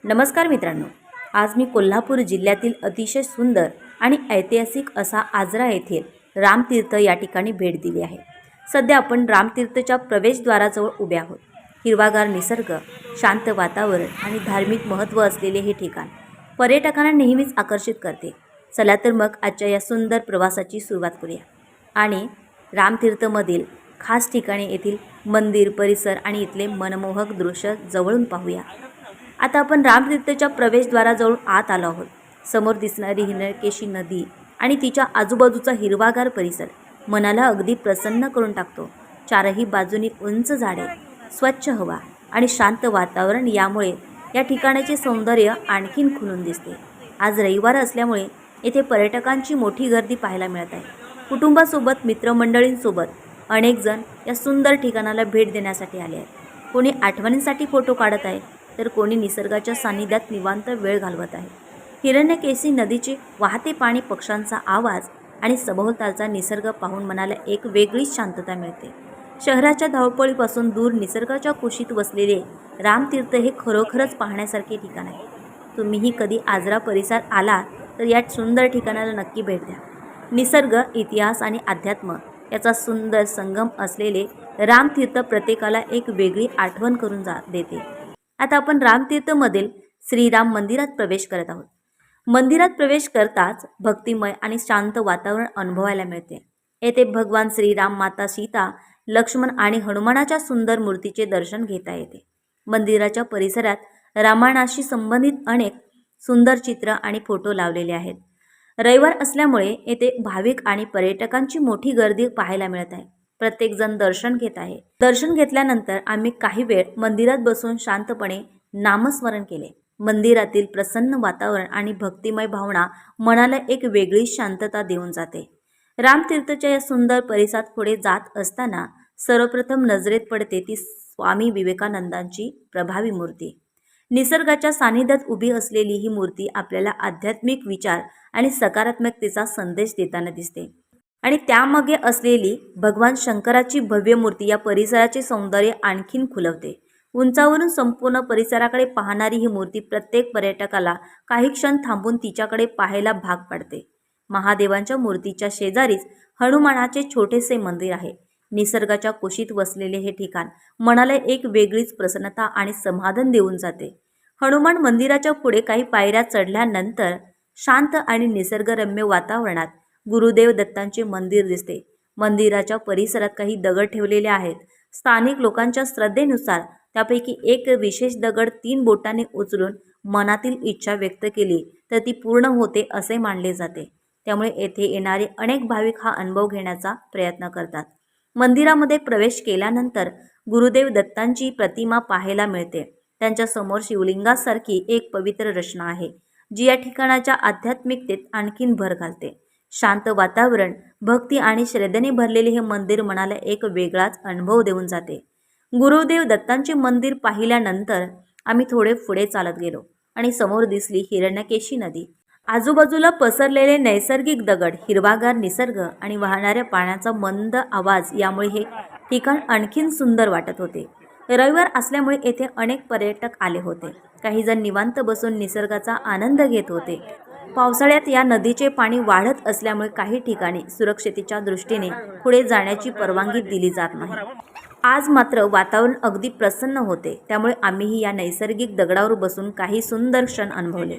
नमस्कार मित्रांनो, आज मी कोल्हापूर जिल्ह्यातील अतिशय सुंदर आणि ऐतिहासिक असा आजरा येथील रामतीर्थ या ठिकाणी भेट दिली आहे। सध्या आपण रामतीर्थच्या प्रवेशद्वाराजवळ उभे आहोत। हिरवागार निसर्ग, शांत वातावरण आणि धार्मिक महत्त्व असलेले हे ठिकाण पर्यटकांना नेहमीच आकर्षित करते। चला तर मग आजच्या या सुंदर प्रवासाची सुरुवात करूया आणि रामतीर्थमधील खास ठिकाणे येथील मंदिर परिसर आणि इथले मनमोहक दृश्य जवळून पाहूया। आता आपण रामतीर्थच्या प्रवेशद्वाराजवळ आत आलो आहोत। समोर दिसणारी हिरण्यकेशी नदी आणि तिच्या आजूबाजूचा हिरवागार परिसर मनाला अगदी प्रसन्न करून टाकतो। चारही बाजूनी उंच झाडे, स्वच्छ हवा आणि शांत वातावरण यामुळे या ठिकाणाचे सौंदर्य आणखीन खुलून दिसते। आज रविवार असल्यामुळे येथे पर्यटकांची मोठी गर्दी पाहायला मिळत आहे। कुटुंबासोबत, मित्रमंडळींसोबत अनेक जण या सुंदर ठिकाणाला भेट देण्यासाठी आले आहेत। कोणी आठवणींसाठी फोटो काढत आहे, तर कोणी निसर्गाच्या सानिध्यात निवांत वेळ घालवत आहे। हिरण्यकेशी नदीचे वाहते पाणी, पक्ष्यांचा आवाज आणि सभोवतालचा निसर्ग पाहून मनाला एक वेगळीच शांतता मिळते। शहराच्या धावपळीपासून दूर निसर्गाच्या कुशीत वसलेले रामतीर्थ हे खरोखरच पाहण्यासारखे ठिकाण आहे। तुम्हीही कधी आजरा परिसरात आलात तर या सुंदर ठिकाणाला नक्की भेट द्या। निसर्ग, इतिहास आणि अध्यात्म याचा सुंदर संगम असलेले रामतीर्थ प्रत्येकाला एक वेगळी आठवण करून देते। आता आपण रामतीर्थमधील श्रीराम मंदिरात प्रवेश करत आहोत। मंदिरात प्रवेश करताच भक्तिमय आणि शांत वातावरण अनुभवायला मिळते। येथे भगवान श्रीराम, माता सीता, लक्ष्मण आणि हनुमानाच्या सुंदर मूर्तीचे दर्शन घेता येते। मंदिराच्या परिसरात रामायणाशी संबंधित अनेक सुंदर चित्र आणि फोटो लावलेले आहेत। रविवार असल्यामुळे येथे भाविक आणि पर्यटकांची मोठी गर्दी पाहायला मिळत आहे। प्रत्येक जण दर्शन घेत आहे। दर्शन घेतल्यानंतर आम्ही काही वेळ मंदिरात बसून शांतपणे नामस्मरण केले। मंदिरातील प्रसन्न वातावरण आणि भक्तिमय भावना मनाला एक वेगळी शांतता देऊन जाते। रामतीर्थच्या या सुंदर परिसरात पुढे जात असताना सर्वप्रथम नजरेत पडते ती स्वामी विवेकानंदांची प्रभावी मूर्ती। निसर्गाच्या सानिध्यात उभी असलेली ही मूर्ती आपल्याला आध्यात्मिक विचार आणि सकारात्मकतेचा संदेश देताना दिसते आणि त्यामागे असलेली भगवान शंकराची भव्य मूर्ती या परिसराचे सौंदर्य आणखीन खुलवते। उंचावरून संपूर्ण परिसराकडे पाहणारी ही मूर्ती प्रत्येक पर्यटकाला काही क्षण थांबून तिच्याकडे पाहायला भाग पाडते। महादेवांच्या मूर्तीच्या शेजारीच हनुमानाचे छोटेसे मंदिर आहे। निसर्गाच्या कुशीत वसलेले हे ठिकाण मनाला एक वेगळीच प्रसन्नता आणि समाधान देऊन जाते। हनुमान मंदिराच्या पुढे काही पायऱ्या चढल्यानंतर शांत आणि निसर्गरम्य वातावरणात गुरुदेव दत्तांचे मंदिर दिसते। मंदिराच्या परिसरात काही दगड ठेवलेले आहेत। स्थानिक लोकांच्या श्रद्धेनुसार त्यापैकी एक विशेष दगड 3 बोटांनी उचलून मनातील इच्छा व्यक्त केली तर ती पूर्ण होते असे मानले जाते। त्यामुळे येथे येणारे अनेक भाविक हा अनुभव घेण्याचा प्रयत्न करतात। मंदिरामध्ये प्रवेश केल्यानंतर गुरुदेव दत्तांची प्रतिमा पाहायला मिळते। त्यांच्या समोर शिवलिंगासारखी एक पवित्र रचना आहे, जी या ठिकाणाच्या आध्यात्मिकतेत आणखीन भर घालते। शांत वातावरण, भक्ती आणि श्रद्धेने भरलेले हे मंदिर मनाला एक वेगळाच अनुभव देऊन जाते। गुरुदेव दत्तांचे मंदिर पाहिल्यानंतर आम्ही थोडे पुढे चालत गेलो आणि समोर दिसली हिरण्यकेशी नदी। आजूबाजूला पसरलेले नैसर्गिक दगड, हिरवागार निसर्ग आणि वाहणाऱ्या पाण्याचा मंद आवाज यामुळे हे ठिकाण आणखीन सुंदर वाटत होते। रविवार असल्यामुळे येथे अनेक पर्यटक आले होते। काही जण निवांत बसून निसर्गाचा आनंद घेत होते। पावसाळ्यात या नदीचे पाणी वाढत असल्यामुळे काही ठिकाणी सुरक्षिततेच्या दृष्टीने पुढे जाण्याची परवानगी दिली जात नाही। आज मात्र वातावरण अगदी प्रसन्न होते, त्यामुळे आम्हीही या नैसर्गिक दगडावर बसून काही सुंदर क्षण अनुभवले।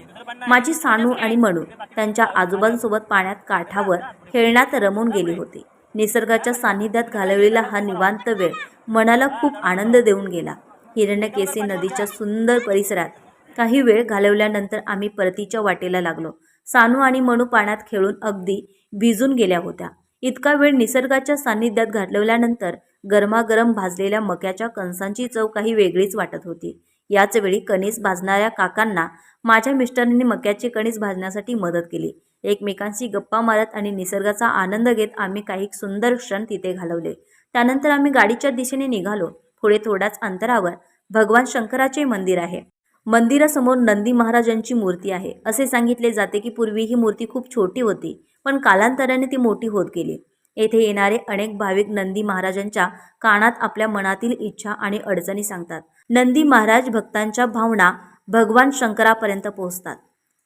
माझी सानू आणि मनू त्यांच्या आजोबांसोबत पाण्यात काठावर खेळण्यात रमून गेली होती। निसर्गाच्या सानिध्यात घालवलेला हा निवांत वेळ मनाला खूप आनंद देऊन गेला। हिरण्यकेशी नदीच्या सुंदर परिसरात काही वेळ घालवल्यानंतर आम्ही परतीच्या वाटेला लागलो। सानू आणि मनू पाण्यात खेळून अगदी भिजून गेल्या होत्या। इतका वेळ निसर्गाच्या सानिध्यात घालवल्यानंतर गरमागरम भाजलेल्या मक्याच्या कणसांची चव काही वेगळीच वाटत होती। याच वेळी कणीस भाजणाऱ्या काकांना माझ्या मिस्टरांनी मक्याचे कणीस भाजण्यासाठी मदत केली। एकमेकांशी गप्पा मारत आणि निसर्गाचा आनंद घेत आम्ही काही सुंदर क्षण तिथे घालवले। त्यानंतर आम्ही गाडीच्या दिशेने निघालो। पुढे थोड्याच अंतरावर भगवान शंकराचे मंदिर आहे। मंदिरासमोर नंदी महाराजांची मूर्ती आहे। असे सांगितले जाते की पूर्वी ही मूर्ती खूप छोटी होती, पण कालांतराने ती मोठी होत गेली। येथे येणारे अनेक भाविक नंदी महाराजांच्या कानात आपल्या मनातील इच्छा आणि अडचणी सांगतात। नंदी महाराज भक्तांच्या भावना भगवान शंकरापर्यंत पोहोचतात.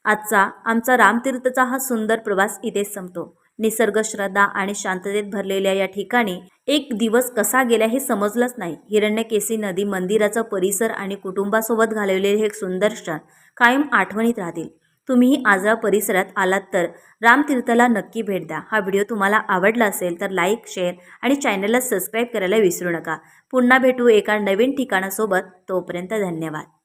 आजचा आमचा रामतीर्थचा हा सुंदर प्रवास इथेच संपतो. निसर्ग, श्रद्धा आणि शांततेत भरलेल्या या ठिकाणी एक दिवस कसा गेला हे समजलंच नाही. हिरण्यकेशी नदी, मंदिराचा परिसर आणि कुटुंबासोबत घालवलेले हे सुंदर क्षण कायम आठवणीत राहतील. तुम्हीही आजरा परिसरात आलात तर रामतीर्थला नक्की भेट द्या. हा व्हिडिओ तुम्हाला आवडला असेल तर लाईक, शेअर आणि चॅनलला सबस्क्राईब करायला विसरू नका. पुन्हा भेटू एका नवीन ठिकाणासोबत. तोपर्यंत धन्यवाद.